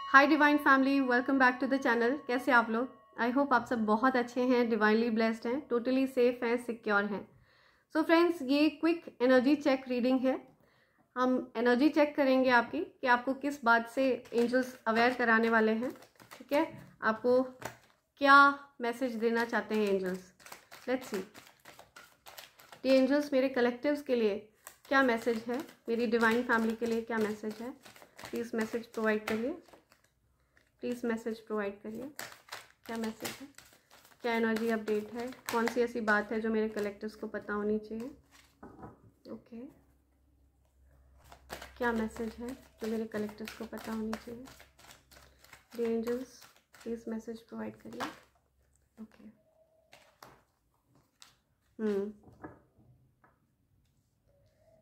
Hi divine family, welcome back to the channel. कैसे आप लोग? आई होप आप सब बहुत अच्छे हैं, डिवाइनली ब्लेस्ड हैं, टोटली सेफ हैं, सिक्योर हैं। सो फ्रेंड्स, ये क्विक एनर्जी चेक रीडिंग है। हम एनर्जी चेक करेंगे आपकी कि आपको किस बात से एंजल्स अवेयर कराने वाले हैं। ठीक है, आपको क्या मैसेज देना चाहते हैं angels. Let's see the angels मेरे कलेक्टिव्स के लिए क्या मैसेज है, मेरी डिवाइन फैमिली के लिए क्या मैसेज है। प्लीज़ मैसेज प्रोवाइड करिए, प्लीज़ मैसेज प्रोवाइड करिए। क्या मैसेज है, क्या एनर्जी अपडेट है, कौन सी ऐसी बात है जो मेरे कलेक्टिव्स को पता होनी चाहिए। ओके, क्या मैसेज है जो मेरे कलेक्टिव्स को पता होनी चाहिए। The angels please message provide करिए। ओके,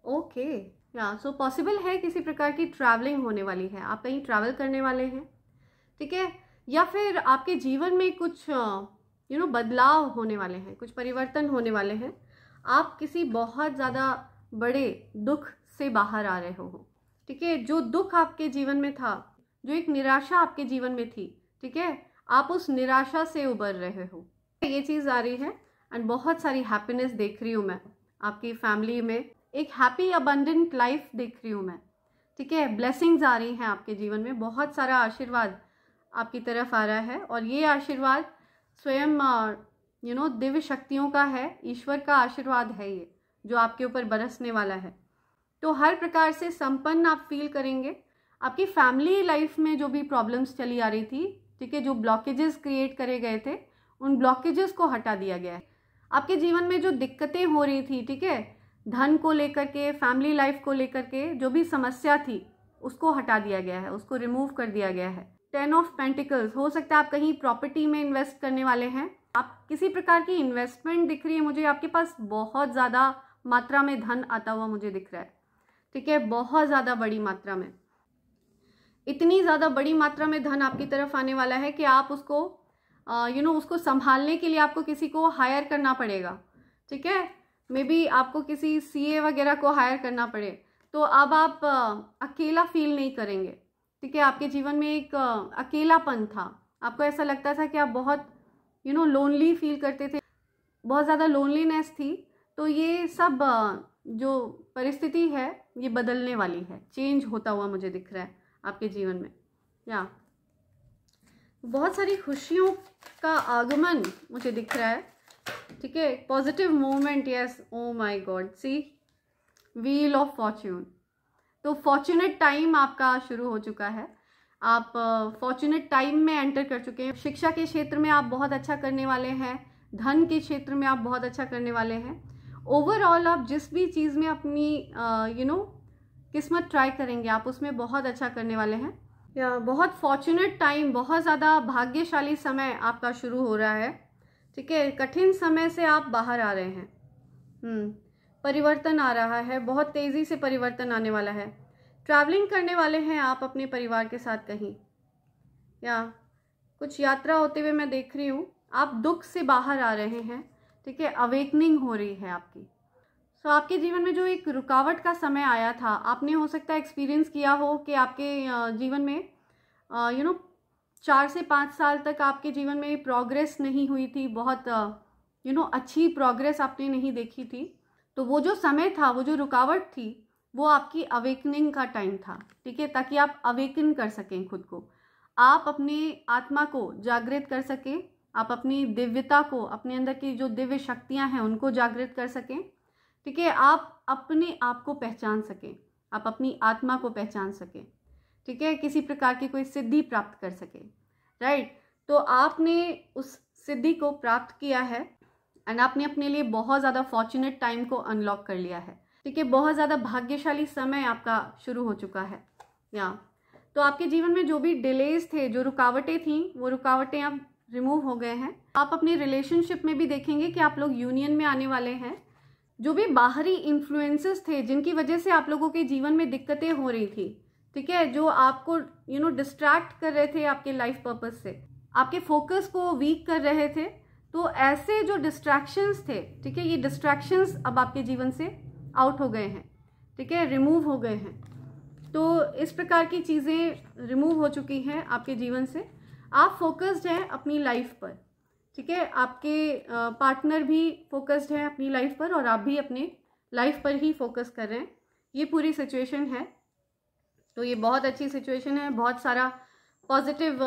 ओके या सो पॉसिबल है किसी प्रकार की ट्रैवलिंग होने वाली है, आप कहीं ट्रैवल करने वाले हैं। ठीक है, या फिर आपके जीवन में कुछ बदलाव होने वाले हैं, कुछ परिवर्तन होने वाले हैं। आप किसी बहुत ज़्यादा बड़े दुख से बाहर आ रहे हो। ठीक है, जो दुख आपके जीवन में था, जो एक निराशा आपके जीवन में थी, ठीक है, आप उस निराशा से उबर रहे हो। ये चीज़ आ रही है एंड बहुत सारी हैप्पीनेस देख रही हूँ मैं आपकी फैमिली में। एक हैप्पी अबंडेंट लाइफ देख रही हूँ मैं। ठीक है, ब्लेसिंग्स आ रही हैं आपके जीवन में, बहुत सारा आशीर्वाद आपकी तरफ आ रहा है और ये आशीर्वाद स्वयं दिव्य शक्तियों का है, ईश्वर का आशीर्वाद है ये जो आपके ऊपर बरसने वाला है। तो हर प्रकार से संपन्न आप फील करेंगे। आपकी फैमिली लाइफ में जो भी प्रॉब्लम्स चली आ रही थी, ठीक है, जो ब्लॉकेजेस क्रिएट करे गए थे, उन ब्लॉकेजेस को हटा दिया गया है। आपके जीवन में जो दिक्कतें हो रही थी, ठीक है, धन को लेकर के, फैमिली लाइफ को लेकर के जो भी समस्या थी, उसको हटा दिया गया है, उसको रिमूव कर दिया गया है। 10 ऑफ पेंटिकल्स, हो सकता है आप कहीं प्रॉपर्टी में इन्वेस्ट करने वाले हैं। आप किसी प्रकार की इन्वेस्टमेंट दिख रही है मुझे, आपके पास बहुत ज़्यादा मात्रा में धन आता हुआ मुझे दिख रहा है। ठीक है, बहुत ज़्यादा बड़ी मात्रा में, इतनी ज़्यादा बड़ी मात्रा में धन आपकी तरफ आने वाला है कि आप उसको उसको संभालने के लिए आपको किसी को हायर करना पड़ेगा। ठीक है, मे बी आपको किसी सीए वगैरह को हायर करना पड़े, तो अब आप अकेला फील नहीं करेंगे। ठीक है, आपके जीवन में एक अकेलापन था, आपको ऐसा लगता था कि आप बहुत लोनली फील करते थे, बहुत ज़्यादा लोनलीनेस थी। तो ये सब जो परिस्थिति है ये बदलने वाली है, चेंज होता हुआ मुझे दिख रहा है आपके जीवन में। या बहुत सारी खुशियों का आगमन मुझे दिख रहा है। ठीक है, positive movement, yes, oh my god, see wheel of fortune. तो फॉर्चुनेट टाइम आपका शुरू हो चुका है, आप फॉर्चुनेट टाइम में एंटर कर चुके हैं। शिक्षा के क्षेत्र में आप बहुत अच्छा करने वाले हैं, धन के क्षेत्र में आप बहुत अच्छा करने वाले हैं। ओवरऑल आप जिस भी चीज़ में अपनी किस्मत ट्राई करेंगे, आप उसमें बहुत अच्छा करने वाले हैं। या बहुत फॉर्चुनेट टाइम, बहुत ज़्यादा भाग्यशाली समय आपका शुरू हो रहा है। ठीक है, कठिन समय से आप बाहर आ रहे हैं। परिवर्तन आ रहा है, बहुत तेज़ी से परिवर्तन आने वाला है। ट्रैवलिंग करने वाले हैं आप अपने परिवार के साथ कहीं, या कुछ यात्रा होते हुए मैं देख रही हूँ। आप दुख से बाहर आ रहे हैं। ठीक है, अवेकनिंग हो रही है आपकी। सो आपके जीवन में जो एक रुकावट का समय आया था, आपने हो सकता है एक्सपीरियंस किया हो कि आपके जीवन में 4 से 5 साल तक आपके जीवन में प्रोग्रेस नहीं हुई थी, बहुत अच्छी प्रोग्रेस आपने नहीं देखी थी। तो वो जो समय था, वो जो रुकावट थी, वो आपकी अवेकनिंग का टाइम था। ठीक है, ताकि आप अवेकन कर सकें खुद को, आप अपने आत्मा को जागृत कर सकें, आप अपनी दिव्यता को, अपने अंदर की जो दिव्य शक्तियां हैं उनको जागृत कर सकें। ठीक है, आप अपने आप को पहचान सकें, आप अपनी आत्मा को पहचान सकें। ठीक है, किसी प्रकार की कोई सिद्धि प्राप्त कर सके। राइट, तो आपने उस सिद्धि को प्राप्त किया है एंड आपने अपने लिए बहुत ज़्यादा फॉर्चुनेट टाइम को अनलॉक कर लिया है। ठीक है, बहुत ज़्यादा भाग्यशाली समय आपका शुरू हो चुका है। या तो आपके जीवन में जो भी डिलेज थे, जो रुकावटें थीं, वो रुकावटें अब रिमूव हो गए हैं। आप अपने रिलेशनशिप में भी देखेंगे कि आप लोग यूनियन में आने वाले हैं। जो भी बाहरी इन्फ्लुएंसेस थे जिनकी वजह से आप लोगों के जीवन में दिक्कतें हो रही थी, ठीक है, जो आपको डिस्ट्रैक्ट कर रहे थे आपके लाइफ पर्पस से, आपके फोकस को वीक कर रहे थे, तो ऐसे जो डिस्ट्रैक्शंस थे, ठीक है, ये डिस्ट्रैक्शंस अब आपके जीवन से आउट हो गए हैं। ठीक है, रिमूव हो गए हैं। तो इस प्रकार की चीज़ें रिमूव हो चुकी हैं आपके जीवन से। आप फोकस्ड हैं अपनी लाइफ पर, ठीक है। आपके पार्टनर भी फोकस्ड है अपनी लाइफ पर और आप भी अपने लाइफ पर ही फोकस कर रहे हैं। ये पूरी सिचुएशन है। तो ये बहुत अच्छी सिचुएशन है, बहुत सारा पॉजिटिव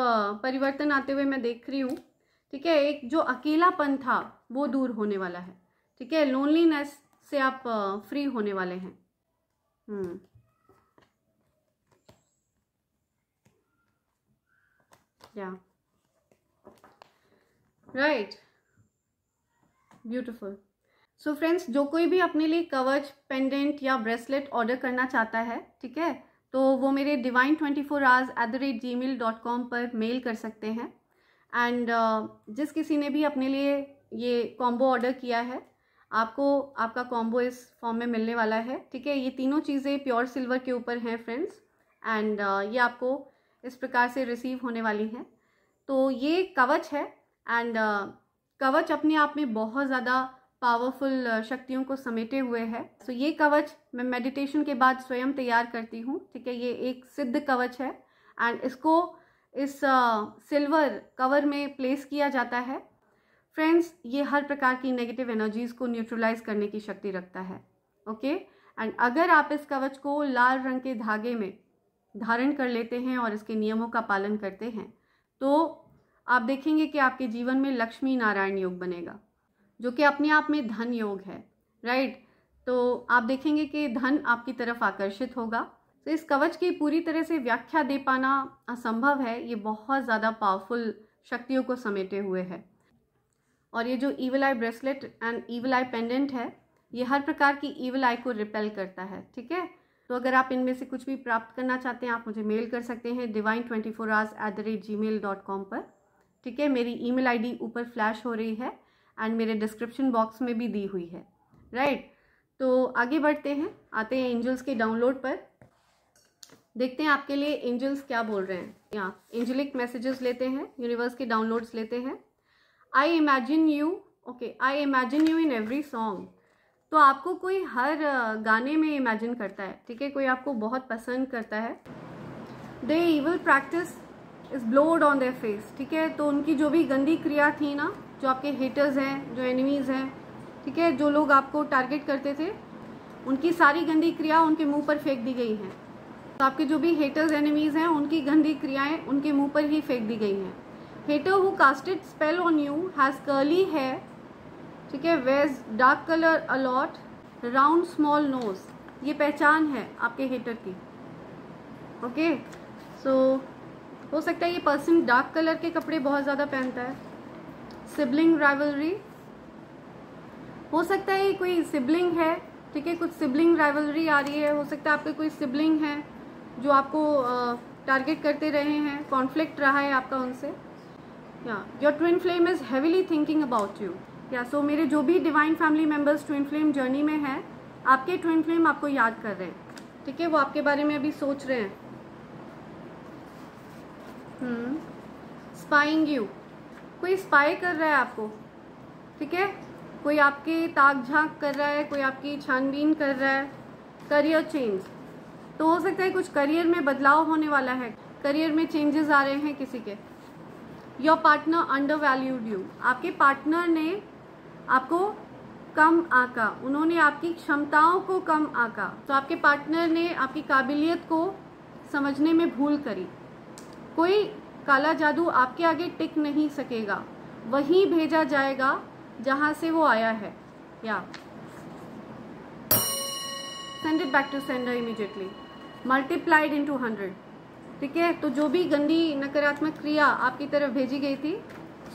परिवर्तन आते हुए मैं देख रही हूँ, ठीक है। एक जो अकेलापन था वो दूर होने वाला है, ठीक है। लोनलीनेस से आप फ्री होने वाले हैं। या राइट, ब्यूटिफुल। सो फ्रेंड्स, जो कोई भी अपने लिए कवच, पेंडेंट या ब्रेसलेट ऑर्डर करना चाहता है, ठीक है, तो वो मेरे divine24hours@gmail.com पर मेल कर सकते हैं। एंड जिस किसी ने भी अपने लिए ये कॉम्बो ऑर्डर किया है, आपको आपका कॉम्बो इस फॉर्म में मिलने वाला है, ठीक है। ये तीनों चीज़ें प्योर सिल्वर के ऊपर हैं फ्रेंड्स, एंड ये आपको इस प्रकार से रिसीव होने वाली हैं। तो ये कवच है, एंड कवच अपने आप में बहुत ज़्यादा पावरफुल शक्तियों को समेटे हुए है। सो ये कवच मैं मेडिटेशन के बाद स्वयं तैयार करती हूँ, ठीक है। ये एक सिद्ध कवच है, एंड इसको इस सिल्वर कवर में प्लेस किया जाता है। फ्रेंड्स, ये हर प्रकार की नेगेटिव एनर्जीज को न्यूट्रलाइज करने की शक्ति रखता है, ओके। एंड अगर आप इस कवच को लाल रंग के धागे में धारण कर लेते हैं और इसके नियमों का पालन करते हैं, तो आप देखेंगे कि आपके जीवन में लक्ष्मी नारायण योग बनेगा, जो कि अपने आप में धन योग है, राइट। तो आप देखेंगे कि धन आपकी तरफ आकर्षित होगा। तो इस कवच की पूरी तरह से व्याख्या दे पाना असंभव है। ये बहुत ज़्यादा पावरफुल शक्तियों को समेटे हुए है। और ये जो evil I bracelet and evil I pendant है, ये हर प्रकार की ईविल आई को रिपेल करता है, ठीक है। तो अगर आप इनमें से कुछ भी प्राप्त करना चाहते हैं, आप मुझे मेल कर सकते हैं divine24hours@gmail.com पर, ठीक है। मेरी ईमेल आईडी ऊपर फ्लैश हो रही है एंड मेरे डिस्क्रिप्शन बॉक्स में भी दी हुई है, राइट। तो आगे बढ़ते हैं, आते हैं एंजल्स के डाउनलोड पर। देखते हैं आपके लिए एंजल्स क्या बोल रहे हैं। यहाँ एंजलिक मैसेजेस लेते हैं, यूनिवर्स के डाउनलोड्स लेते हैं। I imagine you, okay, I imagine you in every song. तो आपको कोई हर गाने में इमेजिन करता है, ठीक है, कोई आपको बहुत पसंद करता है। They evil practice is blowed on their face, ठीक है। तो उनकी जो भी गंदी क्रिया थी ना, जो आपके हेटर्स हैं, जो एनिमीज़ हैं, ठीक है, जो लोग आपको टारगेट करते थे, उनकी सारी गंदी क्रिया उनके मुंह पर फेंक दी गई हैं। तो आपके जो भी हेटर्स एनिमीज़ हैं, उनकी गंदी क्रियाएं उनके मुंह पर ही फेंक दी गई हैं। Hater who casted spell on you has curly hair, ठीक है, wears dark colour a lot, round small nose. ये पहचान है आपके हेटर की, ओके। सो हो सकता है ये पर्सन डार्क कलर के कपड़े बहुत ज़्यादा पहनता है। सिबलिंग राइवलरी, हो सकता है कोई सिबलिंग है, ठीक है, कुछ सिबलिंग राइवलरी आ रही है। हो सकता है आपके कोई सिबलिंग है जो आपको टारगेट करते रहे हैं, कॉन्फ्लिक्ट रहा है आपका उनसे। या your twin flame is heavily thinking about you. या सो मेरे जो भी divine family members twin flame journey में हैं, आपके ट्विन फ्लेम आपको याद कर रहे हैं, ठीक है, वो आपके बारे में अभी सोच रहे हैं। स्पाइंग यू, कोई स्पाई कर रहा है आपको, ठीक है, कोई आपके ताक झांक कर रहा है, कोई आपकी छानबीन कर रहा है। करियर चेंज, तो हो सकता है कुछ करियर में बदलाव होने वाला है, करियर में चेंजेस आ रहे हैं किसी के। Your partner under valued you, आपके पार्टनर ने आपको कम आंका, उन्होंने आपकी क्षमताओं को कम आंका। तो आपके पार्टनर ने आपकी काबिलियत को समझने में भूल करी। कोई काला जादू आपके आगे टिक नहीं सकेगा, वहीं भेजा जाएगा जहां से वो आया है। या send it back to sender immediately, multiplied into 100, ठीक है। तो जो भी गंदी नकारात्मक क्रिया आपकी तरफ भेजी गई थी,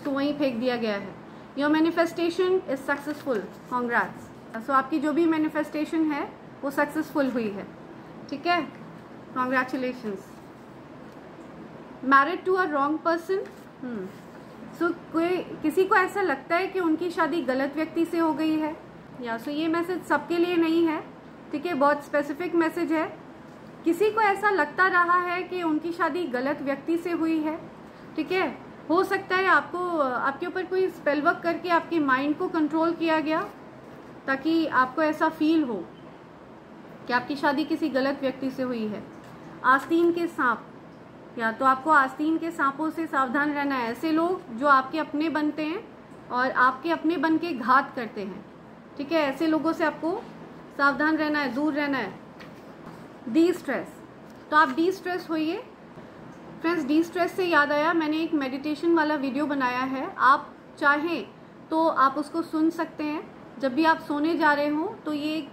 तो वहीं फेंक दिया गया है। Your manifestation is successful, congrats. So आपकी जो भी मैनिफेस्टेशन है वो सक्सेसफुल हुई है, ठीक है, congratulations. Married to a wrong person, so कोई किसी को ऐसा लगता है कि उनकी शादी गलत व्यक्ति से हो गई है। या सो ये मैसेज सबके लिए नहीं है, ठीक है, बहुत स्पेसिफिक मैसेज है। किसी को ऐसा लगता रहा है कि उनकी शादी गलत व्यक्ति से हुई है, ठीक है। हो सकता है आपको आपके ऊपर कोई स्पेल वर्क करके आपके माइंड को कंट्रोल किया गया, ताकि आपको ऐसा फील हो कि आपकी शादी किसी गलत व्यक्ति से हुई है। आस्तीन के सांप, या तो आपको आस्तीन के सांपों से सावधान रहना है। ऐसे लोग जो आपके अपने बनते हैं और आपके अपने बन के घात करते हैं, ठीक है, ऐसे लोगों से आपको सावधान रहना है, दूर रहना है। डी स्ट्रेस, तो आप डी स्ट्रेस होइए। फ्रेंड्स, डी स्ट्रेस से याद आया, मैंने एक मेडिटेशन वाला वीडियो बनाया है, आप चाहें तो आप उसको सुन सकते हैं जब भी आप सोने जा रहे हो। तो ये एक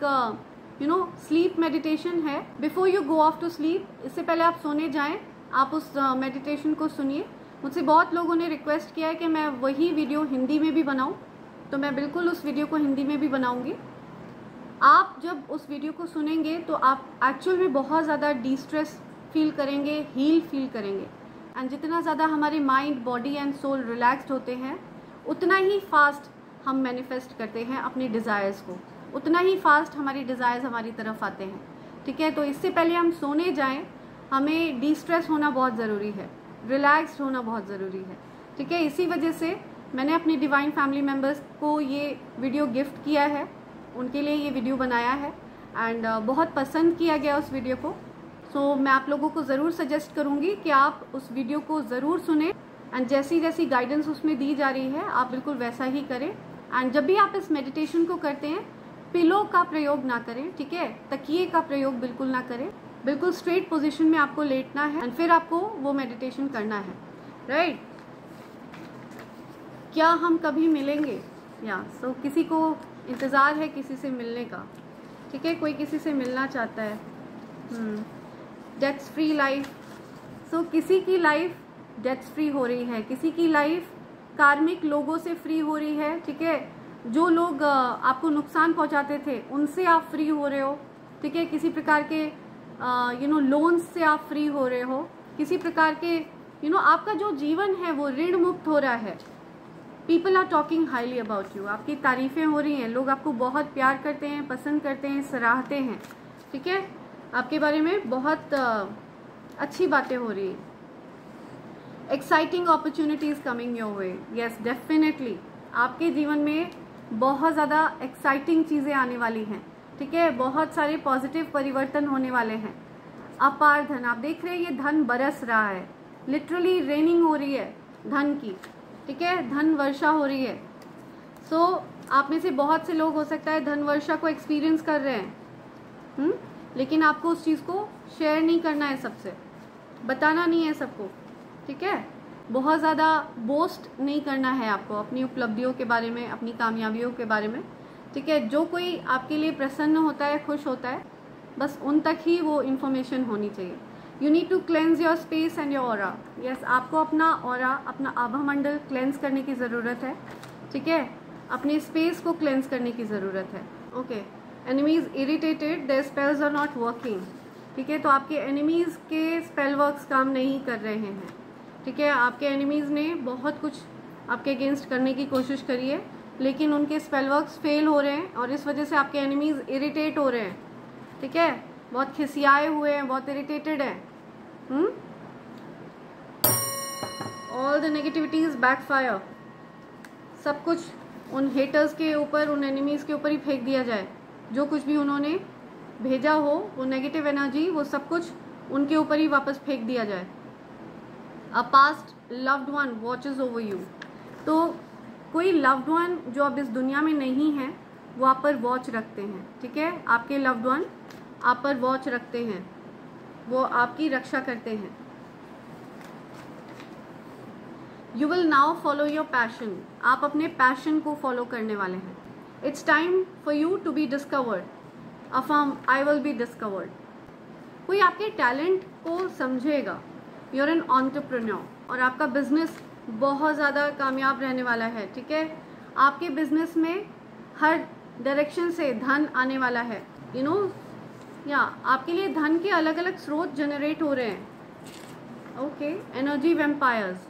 स्लीप मेडिटेशन है, before you go off to sleep, इससे पहले आप सोने जाएं आप उस मेडिटेशन को सुनिए। मुझसे बहुत लोगों ने रिक्वेस्ट किया है कि मैं वही वीडियो हिंदी में भी बनाऊं, तो मैं बिल्कुल उस वीडियो को हिंदी में भी बनाऊंगी। आप जब उस वीडियो को सुनेंगे तो आप एक्चुअल में बहुत ज़्यादा डी स्ट्रेस फील करेंगे, हील फील करेंगे। एंड जितना ज़्यादा हमारे mind, body and soul relaxed होते हैं, उतना ही फास्ट हम मैनिफेस्ट करते हैं अपने डिज़ायर्स को, उतना ही फास्ट हमारी डिज़ायर्स हमारी तरफ आते हैं, ठीक है। तो इससे पहले हम सोने जाएं, हमें डी स्ट्रेस होना बहुत ज़रूरी है, रिलैक्स्ड होना बहुत ज़रूरी है, ठीक है। इसी वजह से मैंने अपनी डिवाइन फैमिली मेम्बर्स को ये वीडियो गिफ्ट किया है, उनके लिए ये वीडियो बनाया है एंड बहुत पसंद किया गया उस वीडियो को। सो मैं आप लोगों को ज़रूर सजेस्ट करूँगी कि आप उस वीडियो को ज़रूर सुने एंड जैसी जैसी गाइडेंस उसमें दी जा रही है आप बिल्कुल वैसा ही करें। एंड जब भी आप इस मेडिटेशन को करते हैं, पिलो का प्रयोग ना करें, ठीक है, तकिए का प्रयोग बिल्कुल ना करें, बिल्कुल स्ट्रेट पोजीशन में आपको लेटना है एंड फिर आपको वो मेडिटेशन करना है, राइट। क्या हम कभी मिलेंगे, या सो किसी को इंतज़ार है किसी से मिलने का, ठीक है, कोई किसी से मिलना चाहता है। डेथ्स फ्री लाइफ, सो किसी की लाइफ डेथ्स फ्री हो रही है, किसी की लाइफ कार्मिक लोगों से फ्री हो रही है, ठीक है। जो लोग आपको नुकसान पहुंचाते थे उनसे आप फ्री हो रहे हो, ठीक है। किसी प्रकार के लोन्स से आप फ्री हो रहे हो, किसी प्रकार के आपका जो जीवन है वो ऋण मुक्त हो रहा है। People are talking highly about you, आपकी तारीफें हो रही हैं, लोग आपको बहुत प्यार करते हैं, पसंद करते हैं, सराहते हैं, ठीक है, आपके बारे में बहुत अच्छी बातें हो रही हैं। Exciting opportunities coming your way, yes definitely आपके जीवन में बहुत ज़्यादा एक्साइटिंग चीज़ें आने वाली हैं, ठीक है, बहुत सारे पॉजिटिव परिवर्तन होने वाले हैं। अपार धन, आप देख रहे हैं ये धन बरस रहा है, लिटरली रेनिंग हो रही है धन की, ठीक है, धन वर्षा हो रही है। सो आप में से बहुत से लोग हो सकता है धन वर्षा को एक्सपीरियंस कर रहे हैं, लेकिन आपको उस चीज़ को शेयर नहीं करना है, सबसे बताना नहीं है सबको, ठीक है। बहुत ज़्यादा बोस्ट नहीं करना है आपको अपनी उपलब्धियों के बारे में, अपनी कामयाबियों के बारे में, ठीक है। जो कोई आपके लिए प्रसन्न होता है, खुश होता है, बस उन तक ही वो इन्फॉर्मेशन होनी चाहिए। You need to cleanse your space and your aura, yes आपको अपना ऑरा, अपना आभा मंडल क्लेंज करने की ज़रूरत है, ठीक है, अपने स्पेस को क्लेंज करने की ज़रूरत है। Okay, enemies irritated, their spells are not working, ठीक है, तो आपके एनिमीज़ के स्पेल वर्क्स काम नहीं कर रहे हैं, ठीक है। आपके एनिमीज़ ने बहुत कुछ आपके अगेंस्ट करने की कोशिश करी है, लेकिन उनके स्पेल वर्क्स फेल हो रहे हैं और इस वजह से आपके एनिमीज़ इरिटेट हो रहे हैं, ठीक है, बहुत खिसियाए हुए हैं, बहुत इरिटेटेड हैं। ऑल द नेगेटिविटीज बैकफायर, सब कुछ उन हेटर्स के ऊपर, उन एनिमीज़ के ऊपर ही फेंक दिया जाए। जो कुछ भी उन्होंने भेजा हो, वो नेगेटिव एनर्जी, वो सब कुछ उनके ऊपर ही वापस फेंक दिया जाए। A past loved one watches over you, तो कोई लव्ड वन जो अब इस दुनिया में नहीं है वो आप पर वॉच रखते हैं, ठीक है, आपके लव्ड वन आप पर वॉच रखते हैं, वो आपकी रक्षा करते हैं। You will now follow your passion, आप अपने पैशन को फॉलो करने वाले हैं। It's time for you to be discovered, affirm I will be discovered. कोई आपके टैलेंट को समझेगा, यूर एन एंटरप्रेन्योर, और आपका बिजनेस बहुत ज़्यादा कामयाब रहने वाला है, ठीक है। आपके बिजनेस में हर डायरेक्शन से धन आने वाला है, या आपके लिए धन के अलग अलग स्रोत जनरेट हो रहे हैं। ओके, एनर्जी वेम्पायर्स,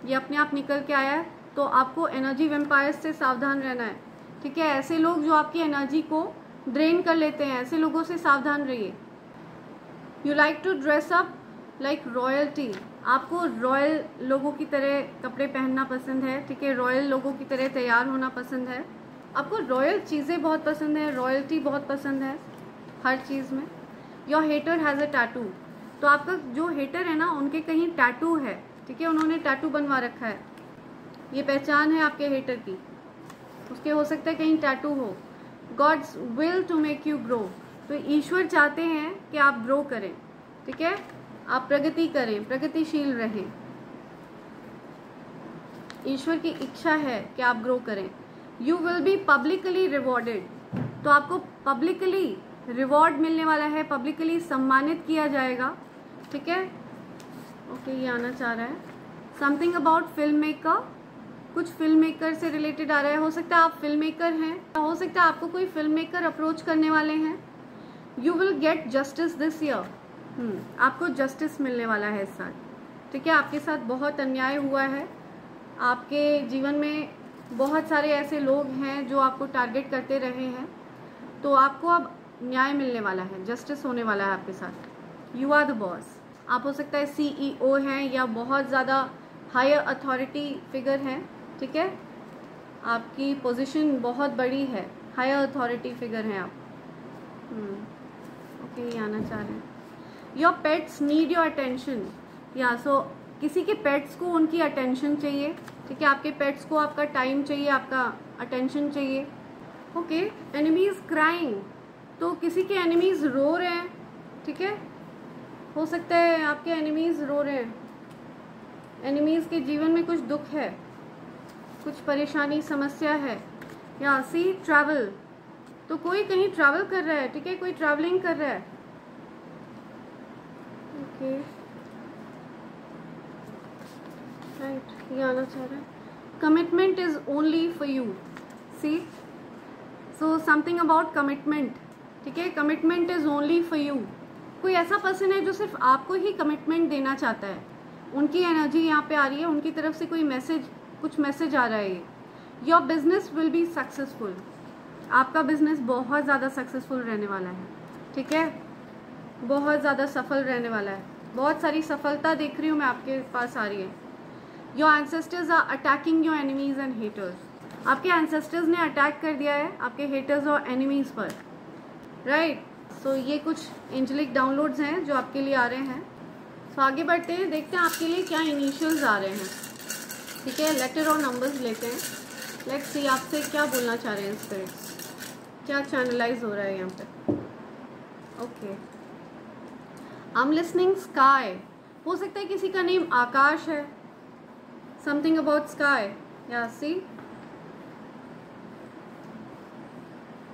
ये अपने आप निकल के आया है, तो आपको एनर्जी वेम्पायर्स से सावधान रहना है, ठीक है। ऐसे लोग जो आपकी एनर्जी को ड्रेन कर लेते हैं, ऐसे लोगों से सावधान रहिए। You like to dress up like royalty, आपको रॉयल लोगों की तरह कपड़े पहनना पसंद है, ठीक है, रॉयल लोगों की तरह तैयार होना पसंद है, आपको रॉयल चीज़ें बहुत पसंद है, रॉयल्टी बहुत पसंद है हर चीज़ में। Your hater has a tattoo, तो आपका जो हेटर है ना, उनके कहीं टैटू है, ठीक है, उन्होंने टैटू बनवा रखा है, ये पहचान है आपके हेटर की, उसके हो सकता है कहीं टैटू हो। God's will to make you grow, तो ईश्वर चाहते हैं कि आप ग्रो करें, ठीक है, आप प्रगति करें, प्रगतिशील रहें। ईश्वर की इच्छा है कि आप ग्रो करें। You will be publicly rewarded, तो आपको पब्लिकली रिवॉर्ड मिलने वाला है, पब्लिकली सम्मानित किया जाएगा, ठीक है। ओके, ये आना चाह रहा है। समथिंग अबाउट फिल्म मेकर, कुछ फिल्म मेकर से रिलेटेड आ रहा है, हो सकता है आप फिल्म मेकर हैं, हो सकता है आपको कोई फिल्म मेकर अप्रोच करने वाले हैं। You will get justice this year, आपको जस्टिस मिलने वाला है इस साल, ठीक है। आपके साथ बहुत अन्याय हुआ है, आपके जीवन में बहुत सारे ऐसे लोग हैं जो आपको टारगेट करते रहे हैं, तो आपको अब न्याय मिलने वाला है, जस्टिस होने वाला है आपके साथ। यू आर द बॉस, आप हो सकता है CEO हैं या बहुत ज़्यादा हायर अथॉरिटी फिगर हैं, ठीक है, आपकी पोजीशन बहुत बड़ी है, हायर अथॉरिटी फिगर हैं आप। ओके, ये आना चाह रहे हैं। Your pets need your attention, या सो किसी के पेट्स को उनकी अटेंशन चाहिए, ठीक है, आपके पेट्स को आपका टाइम चाहिए, आपका अटेंशन चाहिए। ओके, एनिमीज क्राइंग, तो किसी के एनिमीज रो रहे हैं, ठीक है, हो सकता है आपके एनिमीज रो रहे हैं, एनिमीज के जीवन में कुछ दुख है, कुछ परेशानी, समस्या है। या सी ट्रैवल, तो कोई कहीं ट्रैवल कर रहा है, ठीक है, कोई ट्रैवलिंग कर रहा है। ओके, राइट, ये आना चाह रहा है। Commitment is only for you, see, so something about commitment, ठीक है, commitment is only for you. कोई ऐसा पर्सन है जो सिर्फ आपको ही कमिटमेंट देना चाहता है, उनकी एनर्जी यहाँ पे आ रही है, उनकी तरफ से कोई मैसेज, कुछ मैसेज आ रहा है। ये your business will be successful, आपका बिजनेस बहुत ज़्यादा सक्सेसफुल रहने वाला है, ठीक है, बहुत ज़्यादा सफल रहने वाला है, बहुत सारी सफलता देख रही हूँ मैं आपके पास आ रही है। Your ancestors are attacking your enemies and haters, आपके एंसेस्टर्स ने अटैक कर दिया है आपके हेटर्स और एनिमीज पर, राइट। सो ये कुछ एंजेलिक डाउनलोड्स हैं जो आपके लिए आ रहे हैं। सो आगे बढ़ते हैं, देखते हैं आपके लिए क्या इनिशियल्स आ रहे हैं, ठीक है, लेटर और नंबर्स लेते हैं। लेट्स सी आपसे क्या बोलना चाह रहे हैं स्पिरिट्स, क्या चैनलाइज हो रहा है यहाँ पे। Okay, I am listening sky, हो सकता है किसी का नेम आकाश है, समथिंग अबाउट स्काई, या सी,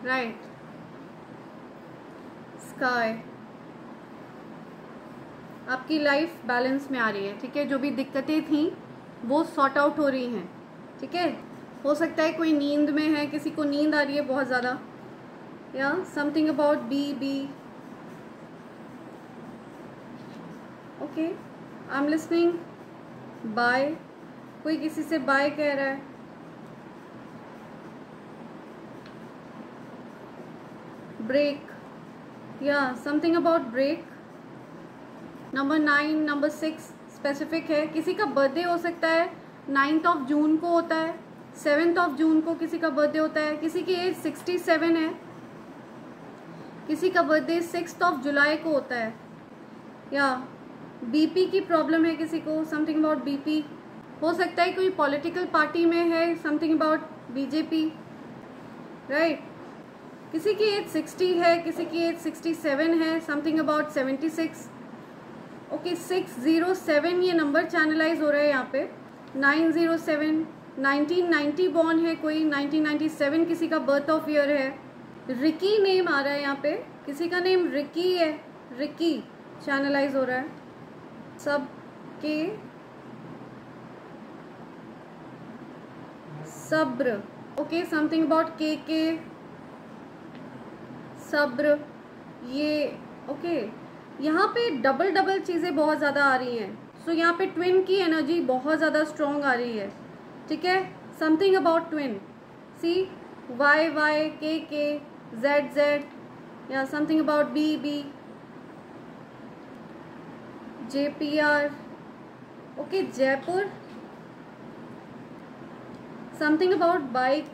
राइट, स्काई, आपकी लाइफ बैलेंस में आ रही है, ठीक है, जो भी दिक्कतें थी वो सॉर्ट आउट हो रही हैं, ठीक है। हो सकता है कोई नींद में है, किसी को नींद आ रही है बहुत ज़्यादा, या something about B, okay, I am listening bye, कोई किसी से बाय कह रहा है, ब्रेक, या something about break. Number 9, number 6 specific है, किसी का बर्थडे हो सकता है 9 जून को होता है, 7 जून को किसी का बर्थडे होता है, किसी की एज 67 है, किसी का बर्थडे 6 जुलाई को होता है, या बीपी की प्रॉब्लम है किसी को, समथिंग अबाउट बीपी, हो सकता है कोई पॉलिटिकल पार्टी में है, समथिंग अबाउट बीजेपी, राइट। किसी की एज 60 है, किसी की एज 67 है, समथिंग अबाउट 76। ओके, 607 ये नंबर चैनलाइज हो रहा है यहाँ पे, 907, 1990 बॉर्न है कोई, 1997 किसी का बर्थ ऑफ ईयर है। रिकी नेम आ रहा है यहाँ पे, किसी का नेम रिकी है, रिकी चैनलाइज हो रहा है। सब के सब्र, ओके, समथिंग अबाउट के सब्र, ये ओके, यहाँ पे डबल चीज़ें बहुत ज़्यादा आ रही हैं। सो यहाँ पे ट्विन की एनर्जी बहुत ज़्यादा स्ट्रॉन्ग आ रही है, ठीक है, something about twin, see, Y K Z, या something about B, JPR, okay, Jaipur, something about bike,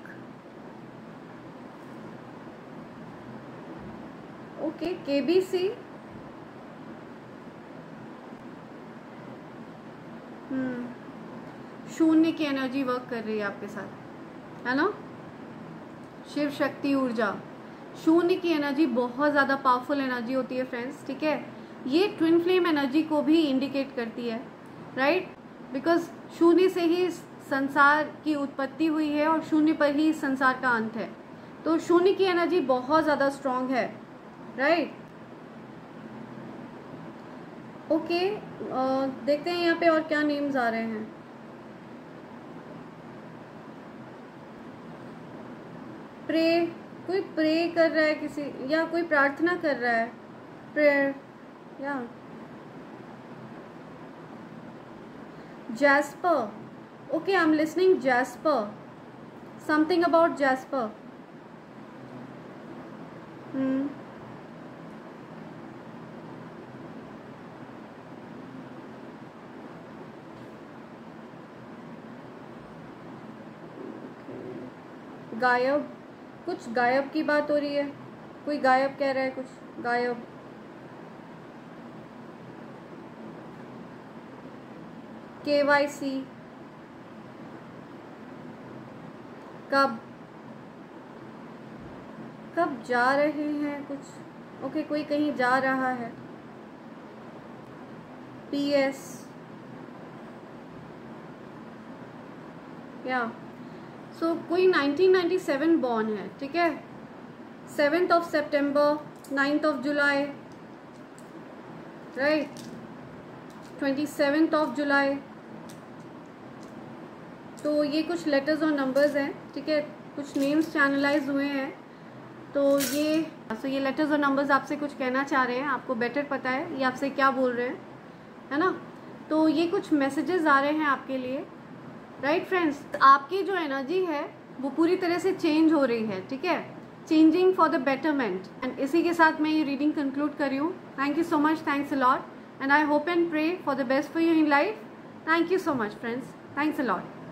okay, KBC, शून्य की एनर्जी वर्क कर रही है आपके साथ, है ना। शिव शक्ति ऊर्जा, शून्य की एनर्जी बहुत ज़्यादा पावरफुल एनर्जी होती है फ्रेंड्स, ठीक है। ये ट्विन फ्लेम एनर्जी को भी इंडिकेट करती है, राइट, बिकॉज शून्य से ही संसार की उत्पत्ति हुई है और शून्य पर ही संसार का अंत है। तो शून्य की एनर्जी बहुत ज़्यादा स्ट्रांग है, राइट। ओके, देखते हैं यहाँ पे और क्या नेम्स आ रहे हैं। प्रे, कोई प्रे कर रहा है किसी, या कोई प्रार्थना कर रहा है, प्रेयर, या Jasper. Okay, I'm listening Jasper. Something about Jasper. गायब, कुछ गायब की बात हो रही है, कोई गायब कह रहा है, कुछ गायब। KYC, कब कब जा रहे हैं कुछ। ओके, कोई कहीं जा रहा है। PS, या सो कोई 1997 बॉर्न है, ठीक है। 7 सितंबर, 9 जुलाई, राइट, 27 जुलाई। तो ये कुछ लेटर्स और नंबर्स हैं, ठीक है, कुछ नेम्स चैनलाइज हुए हैं। तो ये लेटर्स और नंबर्स आपसे कुछ कहना चाह रहे हैं, आपको बेटर पता है ये आपसे क्या बोल रहे हैं, है ना। तो ये कुछ मैसेजेस आ रहे हैं आपके लिए, राइट फ्रेंड्स। आपकी जो एनर्जी है वो पूरी तरह से चेंज हो रही है, ठीक है, changing for the betterment. And इसी के साथ मैं ये रीडिंग कंक्लूड कर रही हूँ। Thank you so much, thanks a lot, and I hope and pray for the best for you in life. Thank you so much, friends. Thanks a lot.